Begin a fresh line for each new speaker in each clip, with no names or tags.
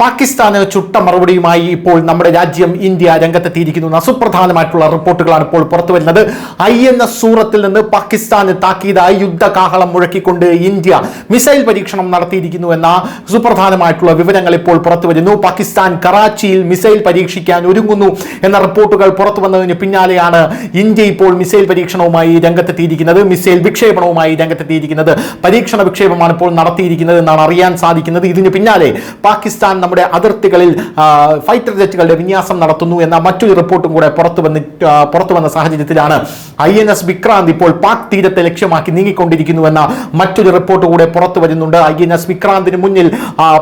പാകിസ്ഥാന് ചുട്ട മറുപടിയുമായി ഇപ്പോൾ നമ്മുടെ രാജ്യം ഇന്ത്യ രംഗത്തെത്തിയിരിക്കുന്നു. സുപ്രധാനമായിട്ടുള്ള റിപ്പോർട്ടുകളാണ് ഇപ്പോൾ പുറത്തു വരുന്നത്. INS സൂറത്തിൽ നിന്ന് പാകിസ്ഥാന് താക്കീതായി യുദ്ധകാഹളം മുഴക്കിക്കൊണ്ട് ഇന്ത്യ മിസൈൽ പരീക്ഷണം നടത്തിയിരിക്കുന്നു എന്ന സുപ്രധാനമായിട്ടുള്ള വിവരങ്ങൾ ഇപ്പോൾ പുറത്തു വരുന്നു. പാകിസ്ഥാൻ കറാച്ചിയിൽ മിസൈൽ പരീക്ഷിക്കാൻ ഒരുങ്ങുന്നു എന്ന റിപ്പോർട്ടുകൾ പുറത്തു വന്നതിന് പിന്നാലെയാണ് ഇന്ത്യ ഇപ്പോൾ മിസൈൽ പരീക്ഷണവുമായി രംഗത്തെത്തിയിരിക്കുന്നത്, മിസൈൽ വിക്ഷേപണവുമായി രംഗത്തെത്തിയിരിക്കുന്നത്. പരീക്ഷണ വിക്ഷേപമാണ് ഇപ്പോൾ നടത്തിയിരിക്കുന്നത് എന്നാണ് അറിയാൻ സാധിക്കുന്നത്. ഇതിന് പിന്നാലെ പാകിസ്ഥാൻ നമ്മുടെ അതിർത്തികളിൽ ഫൈറ്റർ ജെറ്റുകളുടെ വിന്യാസം നടത്തുന്നു എന്ന മറ്റൊരു റിപ്പോർട്ടും കൂടെ പുറത്തു വന്ന സാഹചര്യത്തിലാണ് INS വിക്രാന്ത് ഇപ്പോൾ പാക് തീരത്തെ ലക്ഷ്യമാക്കി നീങ്ങിക്കൊണ്ടിരിക്കുന്നു എന്ന മറ്റൊരു റിപ്പോർട്ട് കൂടെ പുറത്തു വരുന്നുണ്ട്. INS വിക്രാന്തിന് മുന്നിൽ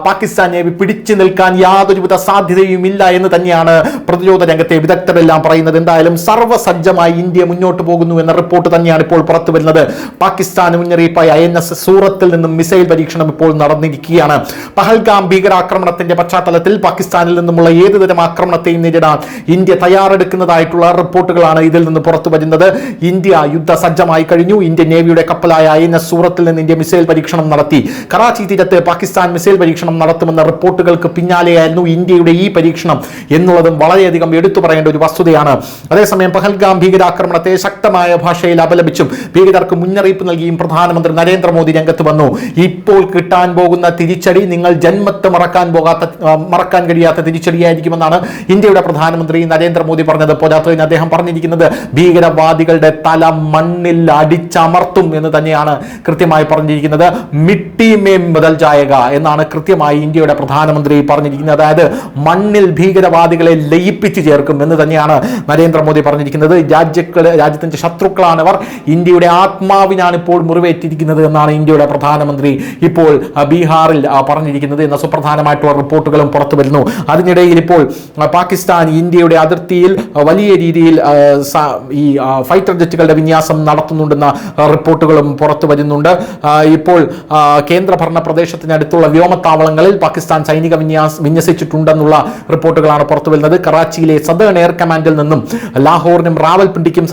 പാകിസ്ഥാൻ നേവി പിടിച്ചു നിൽക്കാൻ യാതൊരുവിധ സാധ്യതയും ഇല്ല എന്ന് തന്നെയാണ് പ്രതിരോധ രംഗത്തെ വിദഗ്ധരെല്ലാം പറയുന്നത്. എന്തായാലും സർവ്വസജ്ജമായി ഇന്ത്യ മുന്നോട്ട് പോകുന്നു എന്ന റിപ്പോർട്ട് തന്നെയാണ് ഇപ്പോൾ പുറത്തു വരുന്നത്. പാകിസ്ഥാന് മുന്നറിയിപ്പായി INS സൂറത്തിൽ നിന്നും മിസൈൽ പരീക്ഷണം ഇപ്പോൾ നടന്നിരിക്കുകയാണ്. പഹൽഗാം ഭീകരാക്രമണത്തിന്റെ പശ്ചാത്തലത്തിൽ പാകിസ്ഥാനിൽ നിന്നുമുള്ള ഏതുതരം ആക്രമണത്തെയും നേരിടാൻ ഇന്ത്യ തയ്യാറെടുക്കുന്നതായിട്ടുള്ള റിപ്പോർട്ടുകളാണ് ഇതിൽ നിന്ന് പുറത്തു വരുന്നത്. ഇന്ത്യ യുദ്ധസജ്ജമായി കഴിഞ്ഞു. ഇന്ത്യൻ നേവിയുടെ കപ്പലായ INS സൂറത്തിൽ നിന്ന് ഇന്ത്യ മിസൈൽ പരീക്ഷണം നടത്തി. കറാച്ചി തീരത്ത് പാകിസ്ഥാൻ മിസൈൽ പരീക്ഷണം നടത്തുമെന്ന റിപ്പോർട്ടുകൾക്ക് പിന്നാലെയായിരുന്നു ഇന്ത്യയുടെ ഈ പരീക്ഷണം എന്നുള്ളതും വളരെയധികം എടുത്തു പറയേണ്ട ഒരു വസ്തുതയാണ്. അതേസമയം പഹൽഗാം ഭീകരാക്രമണത്തെ ശക്തമായ ഭാഷയിൽ അപലപിച്ചും ഭീകരർക്ക് മുന്നറിയിപ്പ് നൽകിയും പ്രധാനമന്ത്രി നരേന്ദ്രമോദി രംഗത്ത് വന്നു. ഇപ്പോൾ കിട്ടാൻ പോകുന്ന തിരിച്ചടി നിങ്ങൾ ജന്മത്ത് മറക്കാൻ കഴിയാത്ത തിരിച്ചടിയായിരിക്കുമെന്നാണ് ഇന്ത്യയുടെ പ്രധാനമന്ത്രി നരേന്ദ്രമോദി പറഞ്ഞത്. പോരാത്തതിന് അദ്ദേഹം പറഞ്ഞിരിക്കുന്നത് ഭീകരവാദികളുടെ തല മണ്ണിൽ അടിച്ചമർത്തും എന്ന് തന്നെയാണ് കൃത്യമായി പറഞ്ഞിരിക്കുന്നത്. മിട്ടി മേ ബദൽ ജായേഗ എന്നാണ് കൃത്യമായി ഇന്ത്യയുടെ പ്രധാനമന്ത്രി പറഞ്ഞിരിക്കുന്നത്. അതായത് മണ്ണിൽ ഭീകരവാദികളെ ലയിപ്പിച്ചു ചേർക്കും എന്ന് തന്നെയാണ് നരേന്ദ്രമോദി പറഞ്ഞിരിക്കുന്നത്. രാജ്യത്തിന്റെ ശത്രുക്കളാണ് അവർ, ഇന്ത്യയുടെ ആത്മാവിനാണ് ഇപ്പോൾ മുറിവേറ്റിരിക്കുന്നത് എന്നാണ് ഇന്ത്യയുടെ പ്രധാനമന്ത്രി ഇപ്പോൾ ബീഹാറിൽ പറഞ്ഞിരിക്കുന്നത് എന്ന സുപ്രധാനമായിട്ടുള്ള റിപ്പോർട്ടുകളും പുറത്തു വരുന്നു. അതിനിടയിൽ ഇപ്പോൾ പാകിസ്ഥാൻ ഇന്ത്യയുടെ അതിർത്തിയിൽ വലിയ രീതിയിൽ ഈ ഫൈറ്റർ ജെറ്റുകളുടെ വിന്യാസം നടത്തുന്നുണ്ടെന്ന റിപ്പോർട്ടുകളും പുറത്തു വരുന്നുണ്ട്. ഇപ്പോൾ കേന്ദ്രഭരണ പ്രദേശത്തിനടുത്തുള്ള വ്യോമത്താവളങ്ങളിൽ പാകിസ്ഥാൻ സൈനിക വിന്യസിച്ചിട്ടുണ്ടെന്നുള്ള റിപ്പോർട്ടുകളാണ് പുറത്തു വരുന്നത്. കറാച്ചിയിലെ സദേൺ എയർ കമാൻഡിൽ നിന്നും ലാഹോറിനും റാവൽപിണ്ടിക്കും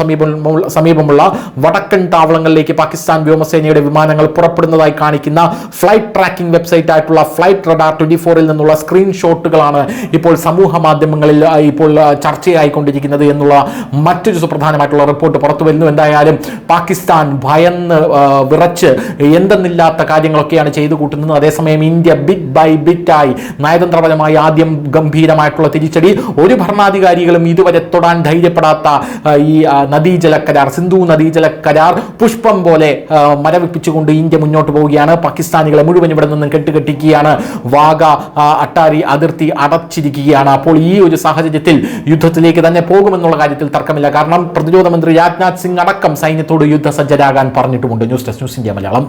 സമീപമുള്ള വടക്കൻ താവളങ്ങളിലേക്ക് പാകിസ്ഥാൻ വ്യോമസേനയുടെ വിമാനങ്ങൾ പുറപ്പെടുന്നതായി കാണിക്കുന്ന ഫ്ലൈറ്റ് ട്രാക്കിംഗ് വെബ്സൈറ്റ് ആയിട്ടുള്ള ഫ്ലൈറ്റ് റഡാർ 24 എന്നുള്ള സ്ക്രീൻഷോട്ടുകളാണ് ഇപ്പോൾ സമൂഹ മാധ്യമങ്ങളിൽ ഇപ്പോൾ ചർച്ചയായിക്കൊണ്ടിരിക്കുന്നത് എന്നുള്ള മറ്റൊരു സുപ്രധാനമായിട്ടുള്ള റിപ്പോർട്ട് പുറത്തു വരുന്നു. എന്തായാലും പാകിസ്ഥാൻ ഭയന്ന് വിറച്ച് എന്തെന്നില്ലാത്ത കാര്യങ്ങളൊക്കെയാണ് ചെയ്തു കൂട്ടുന്നത്. അതേസമയം ഇന്ത്യ ബിറ്റ് ബൈ ബിറ്റായി നയതന്ത്രപരമായി ആദ്യം ഗംഭീരമായിട്ടുള്ള തിരിച്ചടി, ഒരു ഭരണാധികാരികളും ഇതുവരെ തൊടാൻ ധൈര്യപ്പെടാത്ത ഈ നദീജല കരാർ, സിന്ധു നദീജല കരാർ പുഷ്പം പോലെ മരവിപ്പിച്ചുകൊണ്ട് ഇന്ത്യ മുന്നോട്ട് പോവുകയാണ്. പാകിസ്ഥാനികളെ മുഴുവൻ ഇവിടെ നിന്നും കെട്ടുകെട്ടിക്കുകയാണ്. വാഗ അട്ടാരി അതിർത്തി അടച്ചിരിക്കുകയാണ്. അപ്പോൾ ഈ ഒരു സാഹചര്യത്തിൽ യുദ്ധത്തിലേക്ക് തന്നെ പോകുമെന്നുള്ള കാര്യത്തിൽ തർക്കമില്ല. കാരണം പ്രതിരോധ മന്ത്രി രാജ്നാഥ് സിംഗ് അടക്കം സൈന്യത്തോട് യുദ്ധസജ്ജരാകാൻ പറഞ്ഞിട്ടുമുണ്ട്. News desk news India Malayalam.